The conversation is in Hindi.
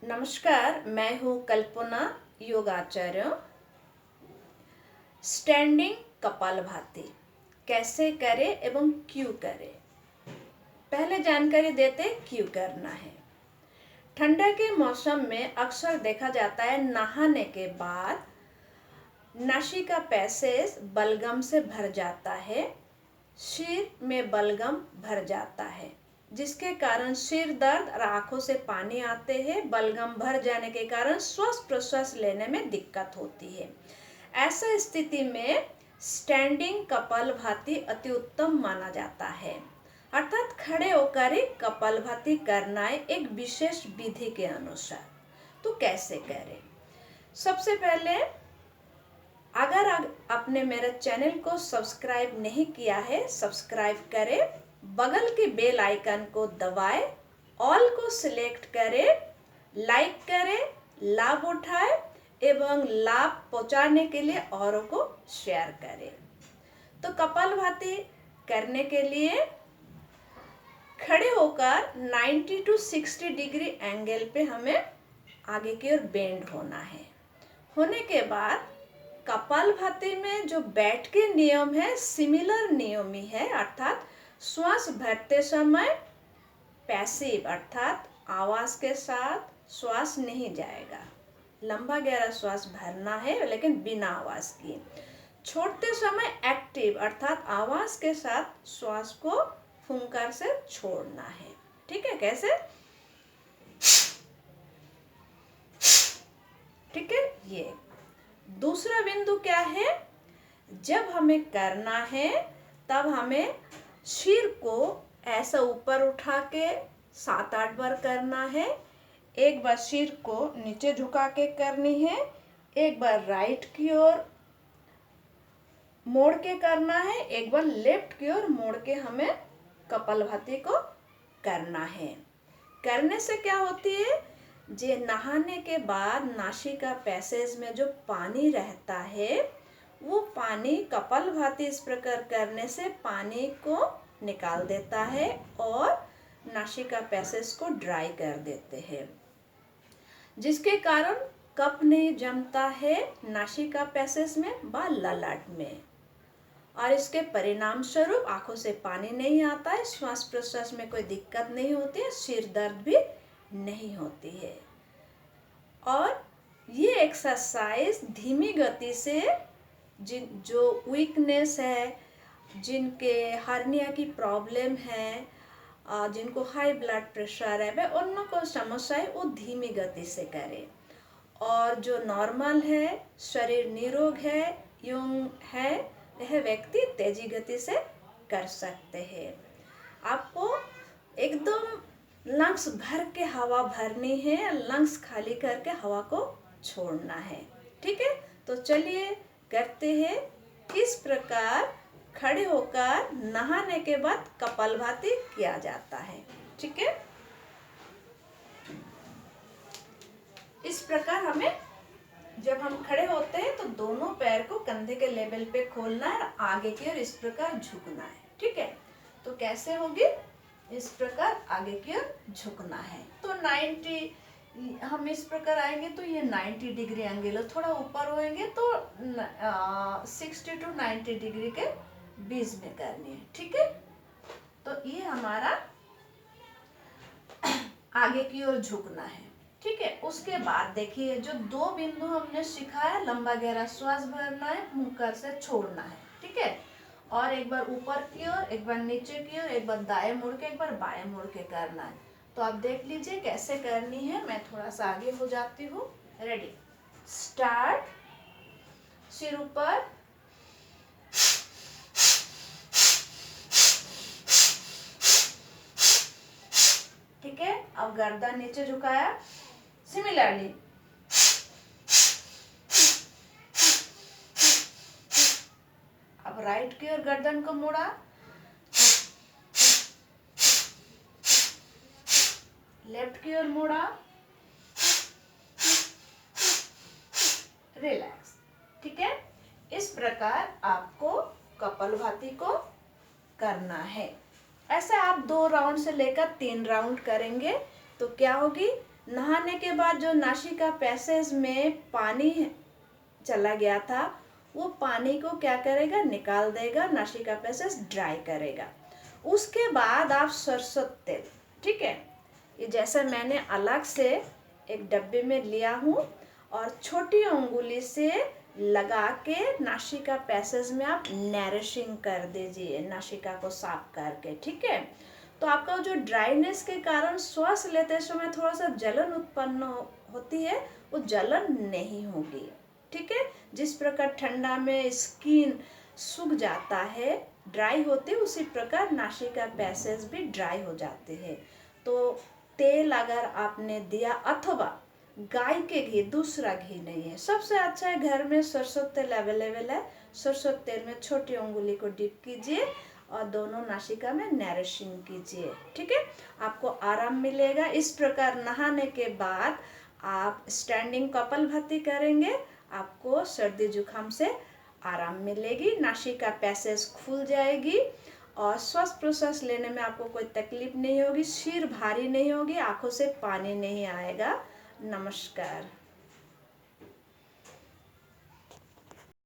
नमस्कार, मैं हूँ कल्पना योगाचार्य। स्टैंडिंग कपालभाति कैसे करें एवं क्यों करें, पहले जानकारी देते क्यों करना है। ठंडा के मौसम में अक्सर देखा जाता है नहाने के बाद नासिका पैसेज बलगम से भर जाता है, सिर में बलगम भर जाता है, जिसके कारण सिर दर्द और आंखों से पानी आते हैं। बलगम भर जाने के कारण श्वास प्रश्वास लेने में दिक्कत होती है। ऐसा स्थिति में स्टैंडिंग कपालभाति अति उत्तम माना जाता है, अर्थात खड़े होकर ही कपालभाति करना है एक विशेष विधि के अनुसार। तो कैसे करें? सबसे पहले अगर आपने मेरे चैनल को सब्सक्राइब नहीं किया है, सब्सक्राइब करें, बगल के बेल आइकन को दबाएं, ऑल को सिलेक्ट करें, लाइक करें, लाभ उठाएं एवं लाभ पहुंचाने के लिए औरों को शेयर करें। तो कपालभाति करने के लिए खड़े होकर 90 to 60 डिग्री एंगल पे हमें आगे की ओर बेंड होना है। होने के बाद कपालभाति में जो बैठ के नियम है सिमिलर नियम ही है, अर्थात श्वास भरते समय पैसिव अर्थात आवाज के साथ श्वास नहीं जाएगा, लंबा गहरा श्वास भरना है लेकिन बिना आवाज की। छोड़ते समय एक्टिव अर्थात आवाज के साथ श्वास को फुंकार से छोड़ना है। ठीक है, कैसे? ठीक है। ये दूसरा बिंदु क्या है, जब हमें करना है तब हमें सिर को ऐसा ऊपर उठा के 7-8 बार करना है। एक बार सिर को नीचे झुका के करनी है, एक बार राइट की ओर मोड़ के करना है, एक बार लेफ्ट की ओर मोड़ के हमें कपालभाति को करना है। करने से क्या होती है, जे नहाने के बाद नासिका पैसेज में जो पानी रहता है वो पानी कपालभाति इस प्रकार करने से पानी को निकाल देता है और नासिका पैसेज को ड्राई कर देते हैं, जिसके कारण कफ नहीं जमता है नासिका पैसेज में व ललाट में, और इसके परिणाम स्वरूप आंखों से पानी नहीं आता है, श्वास प्रश्वास में कोई दिक्कत नहीं होती है, सिर दर्द भी नहीं होती है। और ये एक्सरसाइज धीमी गति से जो वीकनेस है, जिनके हार्निया की प्रॉब्लम है, जिनको हाई ब्लड प्रेशर है, वह उन को समस्या है वो धीमी गति से करें। और जो नॉर्मल है, शरीर निरोग है, यंग है, वह व्यक्ति तेजी गति से कर सकते हैं। आपको एकदम लंग्स भर के हवा भरनी है, लंग्स खाली करके हवा को छोड़ना है। ठीक है, तो चलिए करते हैं किस प्रकार खड़े होकर नहाने के बाद कपालभाति किया जाता है। ठीक है, इस प्रकार हमें जब हम खड़े होते हैं तो दोनों पैर को कंधे के लेवल पे खोलना है, आगे की ओर इस प्रकार झुकना है। ठीक है, तो कैसे होगी, इस प्रकार आगे की ओर झुकना है। तो 90 हम इस प्रकार आएंगे तो ये 90 डिग्री एंगल है, थोड़ा ऊपर होएंगे तो 60 to 90 डिग्री के बीच में करनी है। ठीक है, तो ये हमारा आगे की ओर झुकना है। ठीक है, उसके बाद देखिए जो दो बिंदु हमने सिखाया, लंबा गहरा श्वास भरना है, मुंह से छोड़ना है। ठीक है, और एक बार ऊपर की ओर, एक बार नीचे की ओर, एक बार दाएं मुड़ के, एक बार बाएं मुड़ के करना है। तो आप देख लीजिए कैसे करनी है। मैं थोड़ा सा आगे हो जाती हूँ। Ready, start. सिर ऊपर, ठीक है, अब गर्दन नीचे झुकाया, सिमिलरली अब राइट की ओर गर्दन को मोड़ा, लेफ्ट की ओर मोड़ा, रिलैक्स। ठीक है, इस प्रकार आपको कपालभाति को करना है। ऐसे आप 2 राउंड से लेकर 3 राउंड करेंगे तो क्या होगी, नहाने के बाद जो नासिका पैसेज में पानी चला गया था वो पानी को क्या करेगा, निकाल देगा, नासिका पैसेज ड्राई करेगा। उसके बाद आप सरसों तेल, ठीक है, ये जैसे मैंने अलग से एक डब्बे में लिया हूँ और छोटी उंगली से लगा के नासिका पैसेज में आप नरिशिंग कर दीजिए, नासिका को साफ करके, ठीक है। तो आपका जो ड्राइनेस के कारण श्वास लेते समय थोड़ा सा जलन उत्पन्न होती है, वो जलन नहीं होगी, ठीक है। जिस प्रकार ठंडा में स्किन सूख जाता है, ड्राई होती है, उसी प्रकार नासिका पैसेज भी ड्राई हो जाते हैं। तो तेल अगर आपने दिया, अथवा गाय के घी, दूसरा घी नहीं है, सबसे अच्छा है घर में सरसों तेल अवेलेबल है, सरसों तेल में छोटी उंगली को डिप कीजिए और दोनों नासिका में नरिशिंग कीजिए, ठीक है, आपको आराम मिलेगा। इस प्रकार नहाने के बाद आप स्टैंडिंग कपालभाति करेंगे, आपको सर्दी जुकाम से आराम मिलेगी, नासिका पैसेज खुल जाएगी और श्वास प्रश्वास लेने में आपको कोई तकलीफ नहीं होगी, सिर भारी नहीं होगी, आंखों से पानी नहीं आएगा। नमस्कार।